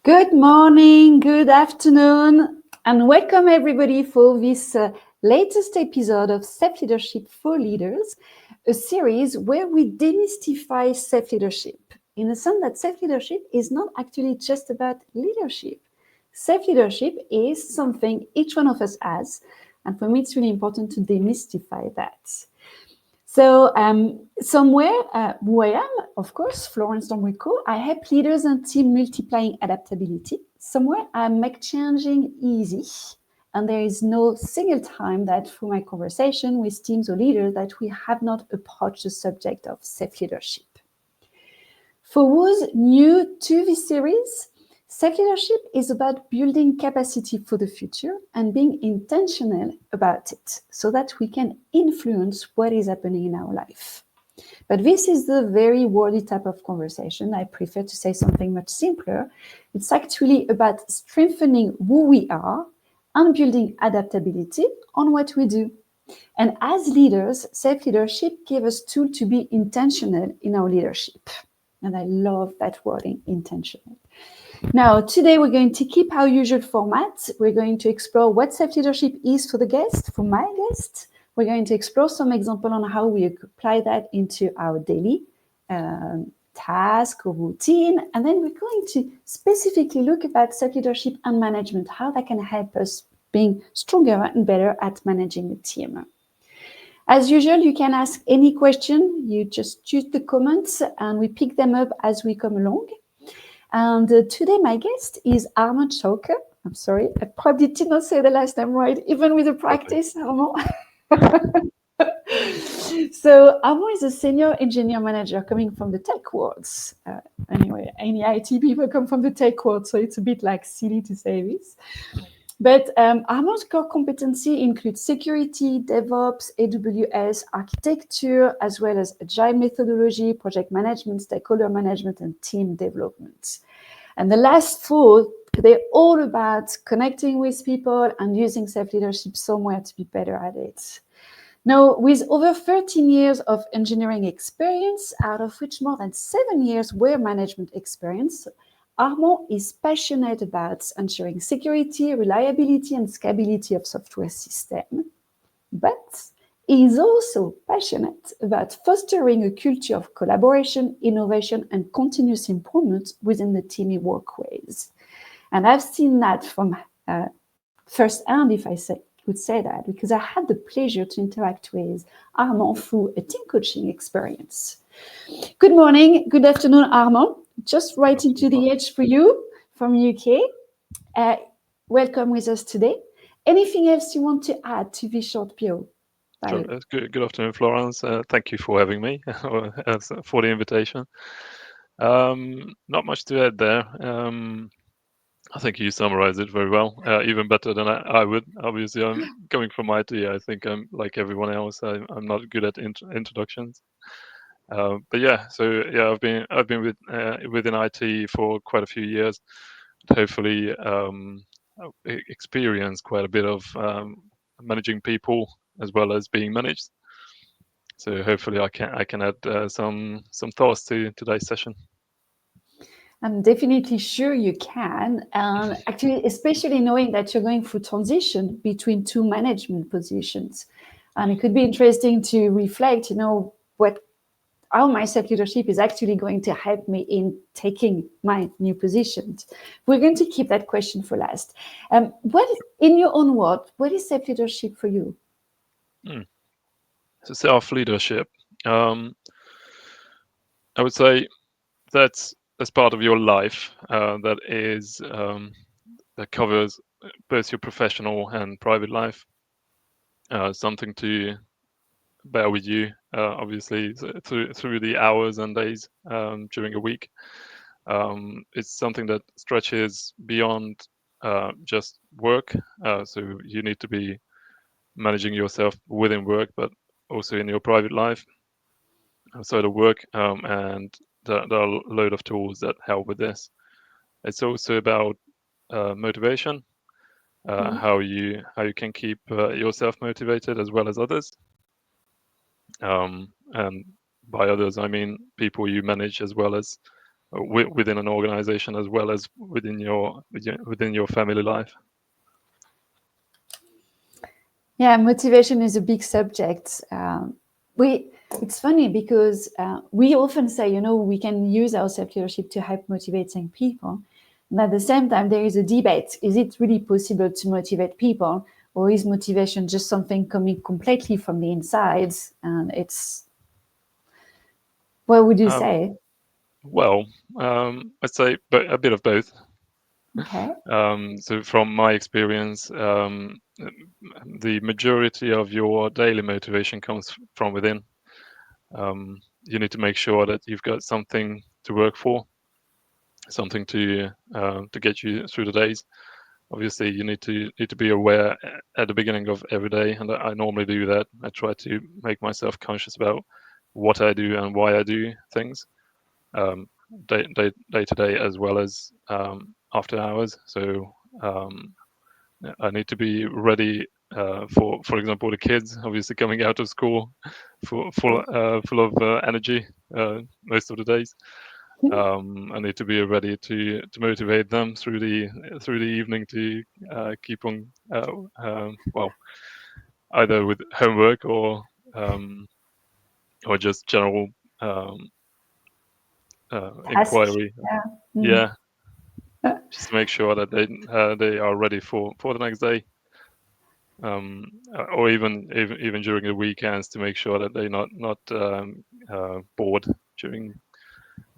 Good morning, good afternoon, and welcome everybody for this latest episode of Self-Leadership for Leaders, a series where we demystify self-leadership in the sense that self-leadership is not actually just about leadership. Self-leadership is something each one of us has, and for me it's really important to demystify that. So somewhere who I am, of course, Florence Domrico, I help leaders and team multiplying adaptability. Somewhere I make changing easy. And there is no single time that through my conversation with teams or leaders that we have not approached the subject of self-leadership. For those new to this series, self-leadership is about building capacity for the future and being intentional about it so that we can influence what is happening in our life. But this is the very wordy type of conversation. I prefer to say something much simpler. It's actually about strengthening who we are and building adaptability on what we do. And as leaders, self-leadership gives us tools to be intentional in our leadership. And I love that wording, intentional. Now, today we're going to keep our usual format. We're going to explore what self-leadership is for the guest, for my guest. We're going to explore some example on how we apply that into our daily task or routine. And then we're going to specifically look at self-leadership and management, how that can help us being stronger and better at managing a team. As usual, you can ask any question. You just choose the comments and we pick them up as we come along. And today my guest is Armand. I'm sorry, I probably did not say the last name right, even with the practice, Armand. So Armand is a senior engineer manager coming from the tech world. Anyway, any IT people come from the tech world, so it's a bit like silly to say this. But Armand's core competency includes security, DevOps, AWS, architecture, as well as agile methodology, project management, stakeholder management, and team development. And the last four, they're all about connecting with people and using self-leadership somewhere to be better at it. Now, with over 13 years of engineering experience, out of which more than 7 years were management experience, Armand is passionate about ensuring security, reliability, and scalability of software systems. But he is also passionate about fostering a culture of collaboration, innovation, and continuous improvement within the team he works with. And I've seen that from first-hand, if I would say that, because I had the pleasure to interact with Armand through a team coaching experience. Good morning, good afternoon, Armand. Just right into the edge for you from UK. Welcome with us today. Anything else you want to add to this short bio? Sure. Good afternoon, Florence. Thank you for having me, for the invitation. Not much to add there. I think you summarized it very well, even better than I would. Obviously, I'm coming from IT. I think I'm like everyone else. I'm not good at introductions. But yeah, so yeah, I've been within IT for quite a few years. Hopefully, experienced quite a bit of managing people as well as being managed. So hopefully, I can add some thoughts to today's session. I'm definitely sure you can. And actually, especially knowing that you're going through transition between two management positions. And it could be interesting to reflect, how my self-leadership is actually going to help me in taking my new positions. We're going to keep that question for last. In your own word, what is self-leadership for you? So self-leadership, I would say that's part of your life that covers both your professional and private life. Something to bear with you, obviously, through the hours and days during a week. It's something that stretches beyond just work. So you need to be managing yourself within work, but also in your private life outside of work. And there are a load of tools that help with this. It's also about motivation, how you can keep yourself motivated as well as others. And by others, I mean people you manage as well as within an organization as well as within your family life. Yeah, motivation is a big subject. It's funny because we often say, we can use our self-leadership to help motivating people. And at the same time, there is a debate. Is it really possible to motivate people? Or is motivation just something coming completely from the inside? And what would you say? Well, I'd say a bit of both. Okay. So from my experience, the majority of your daily motivation comes from within. You need to make sure that you've got something to work for, something to get you through the days. Obviously, you need to be aware at the beginning of every day, and I normally do that. I try to make myself conscious about what I do and why I do things, day to day as well as after hours. So I need to be ready for example, the kids obviously coming out of school full of energy most of the days. I need to be ready to motivate them through the evening to keep on well, either with homework or just general inquiry. Yeah. Yeah, just to make sure that they are ready for the next day. Or even during the weekends, to make sure that they're not bored during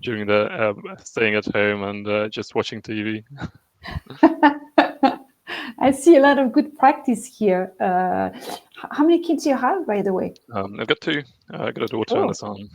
the staying at home and just watching TV. I see a lot of good practice here. How many kids do you have, by the way? I've got two. I got a daughter and a son.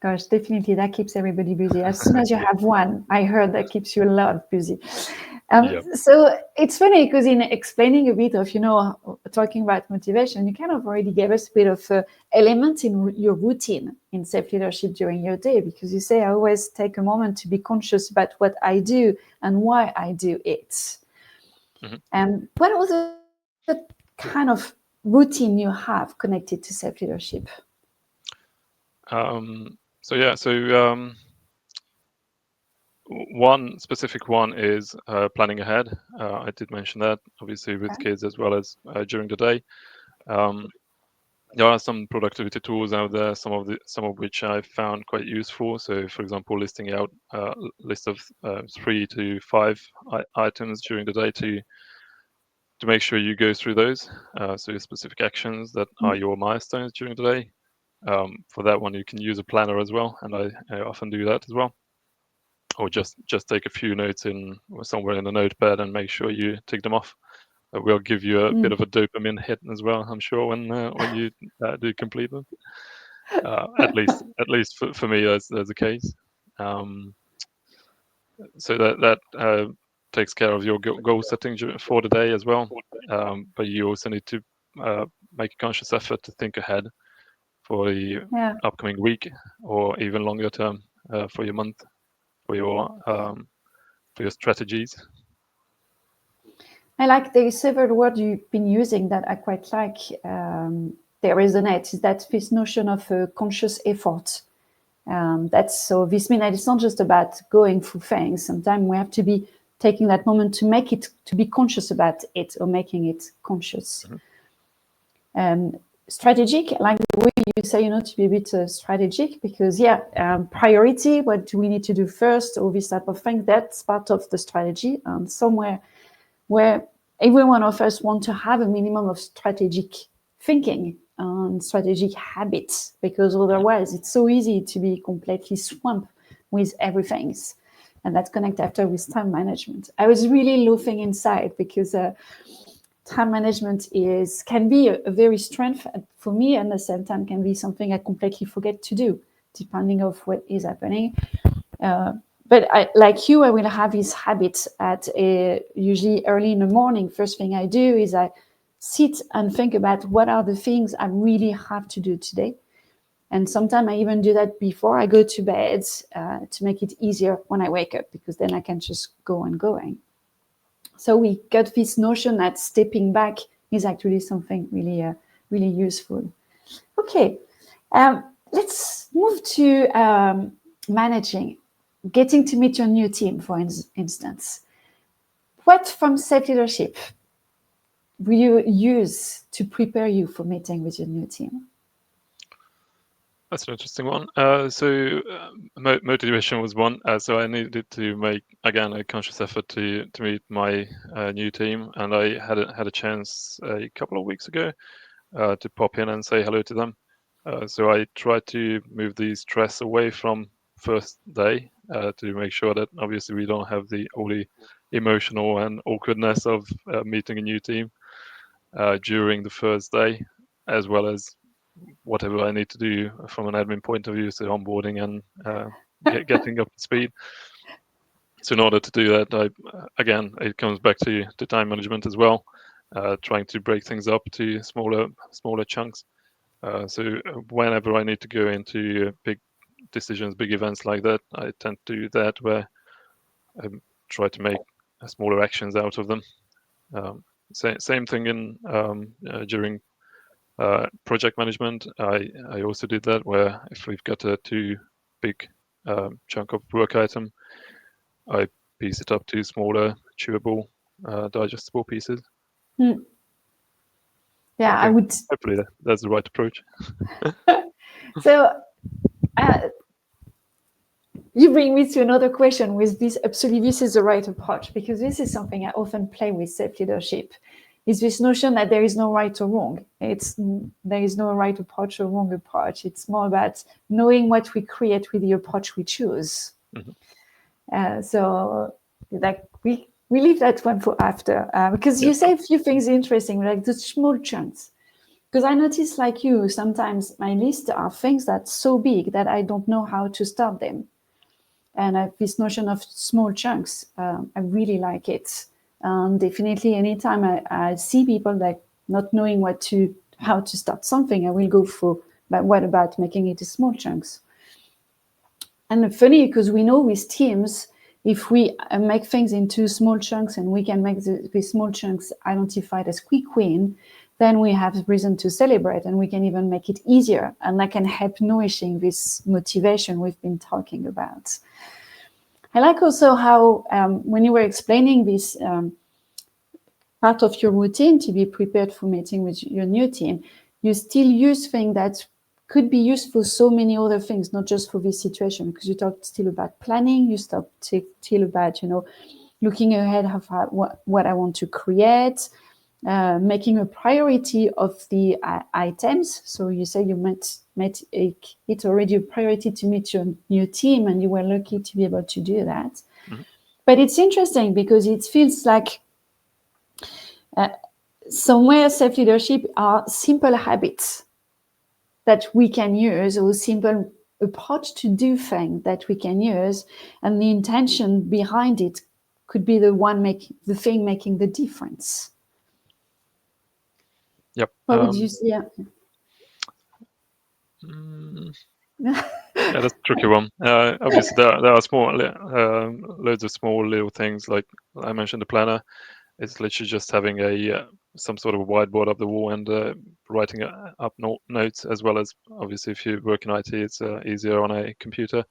Gosh, definitely that keeps everybody busy. As soon as you have one, I heard that keeps you a lot busy. Yep. So it's funny because in explaining a bit of, talking about motivation, you kind of already gave us a bit of elements in your routine in self-leadership during your day, because you say, I always take a moment to be conscious about what I do and why I do it. And what other kind of routine you have connected to self-leadership? One specific one is planning ahead. I did mention that, obviously, with kids as well as during the day. There are some productivity tools out there, some of which I found quite useful. So, for example, listing out a list of 3 to 5 items during the day to make sure you go through those. So specific actions that are your milestones during the day. For that one, you can use a planner as well, and I often do that as well. Or just take a few notes in somewhere in a notepad and make sure you tick them off. That will give you a bit of a dopamine hit as well, I'm sure, when you do complete them. At least for me, that's the case. So that takes care of your goal setting for the day as well. But you also need to make a conscious effort to think ahead for the upcoming week, or even longer term, for your month, for your strategies. I like the several words you've been using that I quite like. They resonate. Is that this notion of conscious effort? This means that it's not just about going through things. Sometimes we have to be taking that moment to be conscious about it, or making it conscious. Strategic, like the way you say, to be a bit strategic, because priority, what do we need to do first, all this type of thing, that's part of the strategy, and somewhere where every one of us want to have a minimum of strategic thinking and strategic habits, because otherwise it's so easy to be completely swamped with everything. And that's connected after with time management. I was really laughing inside because time management can be a very strength for me, and at the same time can be something I completely forget to do, depending on what is happening. But like you, I will have this habit at usually early in the morning. First thing I do is I sit and think about what are the things I really have to do today. And sometimes I even do that before I go to bed to make it easier when I wake up, because then I can just go on going. So we got this notion that stepping back is actually something really, really useful. Okay, let's move to managing. getting to meet your new team, for instance. What from self-leadership will you use to prepare you for meeting with your new team? That's an interesting one. Motivation was one. So I needed to make again a conscious effort to meet my new team, and I had a chance a couple of weeks ago to pop in and say hello to them. So I tried to move the stress away from first day to make sure that obviously we don't have all the emotional and awkwardness of meeting a new team during the first day, as well as whatever I need to do from an admin point of view, so onboarding and getting up to speed. So in order to do that, again, it comes back to time management as well, trying to break things up to smaller chunks. So whenever I need to go into big decisions, big events like that, I tend to do that where I try to make smaller actions out of them. Same thing in during project management. I also did that where if we've got a too big chunk of work item, I piece it up to smaller, chewable, digestible pieces. Yeah, I would. Hopefully that's the right approach. So you bring me to another question with this. Absolutely, this is the right approach, because this is something I often play with self-leadership. Is this notion that there is no right or wrong. There is no right approach or wrong approach. It's more about knowing what we create with the approach we choose. So like we leave that one for after, because you say a few things interesting, like the small chunks. Because I notice, like you, sometimes my list are things that's so big that I don't know how to start them. And this notion of small chunks, I really like it. Definitely, anytime I see people like not knowing how to start something, I will go for, but what about making it in small chunks? And funny, because we know with teams, if we make things into small chunks and we can make the small chunks identified as quick win, then we have reason to celebrate, and we can even make it easier, and that can help nourishing this motivation we've been talking about. I like also how when you were explaining this part of your routine to be prepared for meeting with your new team, you still use things that could be used for so many other things, not just for this situation, because you talked still about planning, you talked still about, looking ahead of what I want to create, making a priority of the items. So you say you made it already a priority to meet your new team, and you were lucky to be able to do that. Mm-hmm. But it's interesting because it feels like somewhere self-leadership are simple habits that we can use, or simple approach to do things that we can use, and the intention behind it could be the thing making the difference. Yep. What would you say? Yeah. Yeah, that's a tricky one. Obviously, there are small, loads of small little things. Like I mentioned, the planner. It's literally just having some sort of a whiteboard up the wall and writing up notes, as well as obviously if you work in IT, it's easier on a computer.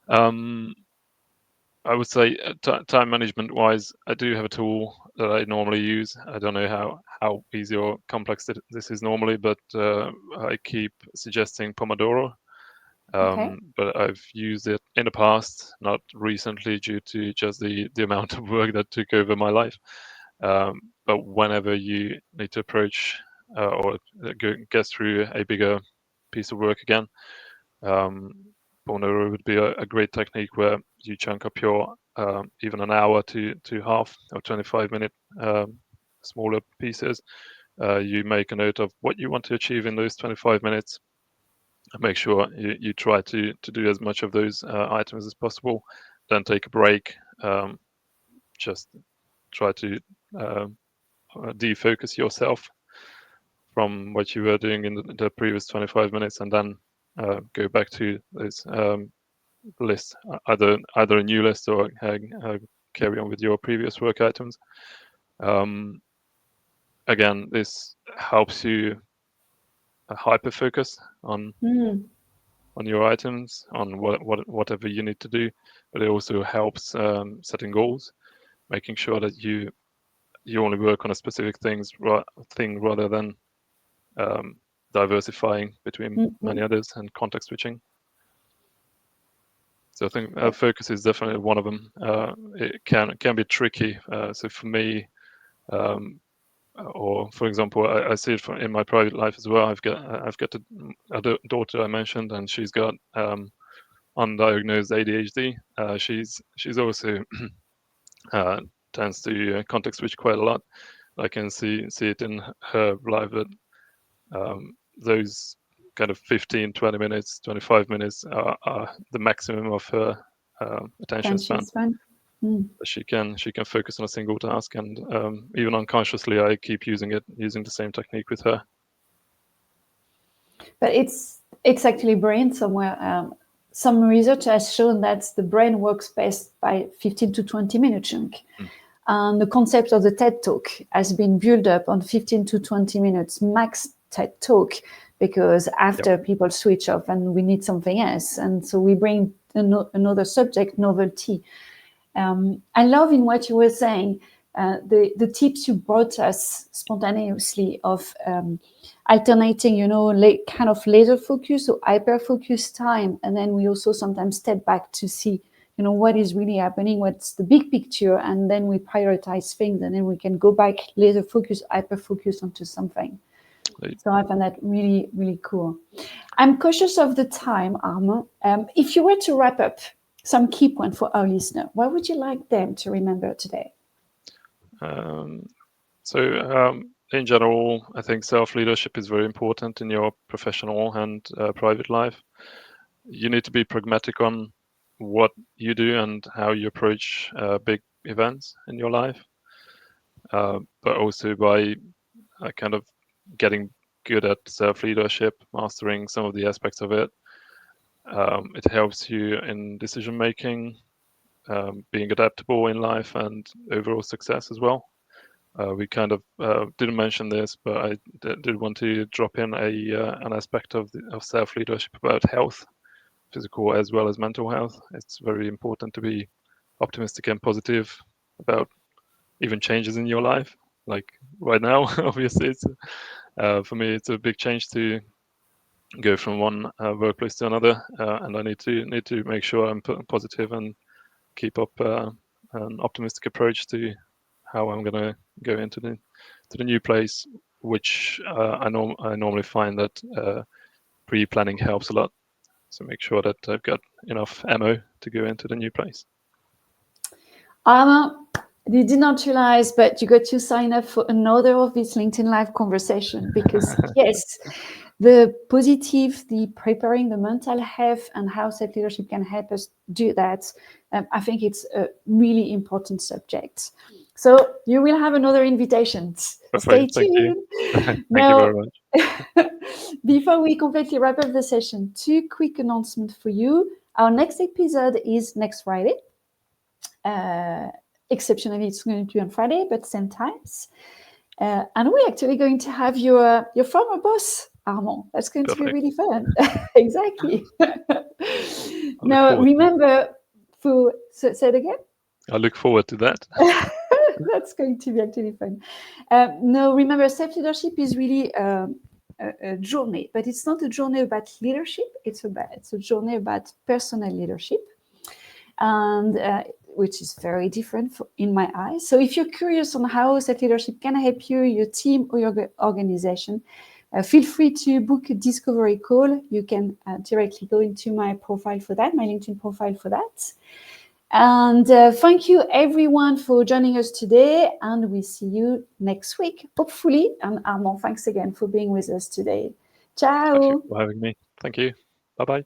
I would say time management wise, I do have a tool that I normally use. I don't know how easy or complex this is normally, but I keep suggesting Pomodoro. Okay. But I've used it in the past, not recently, due to just the amount of work that took over my life. But whenever you need to approach or get through a bigger piece of work again, Pomodoro would be a great technique where you chunk up your even an hour to half or 25-minute smaller pieces. You make a note of what you want to achieve in those 25 minutes. Make sure you try to do as much of those items as possible. Then take a break. Just try to defocus yourself from what you were doing in the previous 25 minutes, and then go back to those lists, either a new list or carry on with your previous work items. Again, this helps you hyper focus on your items, on whatever you need to do, but it also helps setting goals, making sure that you only work on a specific thing rather than diversifying between many others and context switching. So I think focus is definitely one of them. It can be tricky. So for me, or for example, I see it in my private life as well. I've got a daughter I mentioned, and she's got undiagnosed ADHD. She's also tends to context switch quite a lot. I can see it in her life that those kind of 15, 20 minutes, 25 minutes are the maximum of her attention span. She can focus on a single task, and even unconsciously, I keep using the same technique with her. But it's actually brain somewhere. Some research has shown that the brain works best by 15 to 20 minute chunk. And the concept of the TED Talk has been built up on 15 to 20 minutes max TED Talk, because after people switch off and we need something else. And so we bring another subject, novelty. I love in what you were saying, the tips you brought us spontaneously of alternating, kind of laser focus or hyper focus time. And then we also sometimes step back to see, what is really happening, what's the big picture. And then we prioritize things, and then we can go back, laser focus, hyper focus onto something. So I find that really, really cool. I'm cautious of the time, Armand. If you were to wrap up some key points for our listener, what would you like them to remember today? In general, I think self-leadership is very important in your professional and private life. You need to be pragmatic on what you do and how you approach big events in your life, but also by kind of getting good at self-leadership, mastering some of the aspects of it. It helps you in decision making, being adaptable in life, and overall success as well. We kind of didn't mention this, but I did want to drop in an aspect of self-leadership about health, physical as well as mental health. It's very important to be optimistic and positive about even changes in your life. Like right now, obviously, it's for me, it's a big change to go from one workplace to another, and I need to make sure I'm positive and keep up an optimistic approach to how I'm going to go into the new place, which I normally find that pre-planning helps a lot. So make sure that I've got enough ammo to go into the new place. Armand, you did not realize, but you got to sign up for another of this LinkedIn Live conversation, because yes, the positive, the preparing the mental health and how self-leadership can help us do that. I think it's a really important subject. So you will have another invitation. Perfect. Stay tuned. Thank you very much. Before we completely wrap up the session, 2 quick announcements for you. Our next episode is next Friday. Exceptionally, it's going to be on Friday, but same times. And we're actually going to have your former boss, Armand. That's going to be really fun. Exactly. Now, remember, say it again. I look forward to that. That's going to be actually fun. No, remember, self-leadership is really a journey, but it's not a journey about leadership. It's a journey about personal leadership, and which is very different in my eyes. So if you're curious on how self-leadership can help you, your team, or your organization, feel free to book a discovery call. You can directly go into my profile for that, my LinkedIn profile for that. And thank you everyone for joining us today, and we see you next week, hopefully. And Armand, thanks again for being with us today. Ciao. Thank you for having me. Thank you. Bye-bye.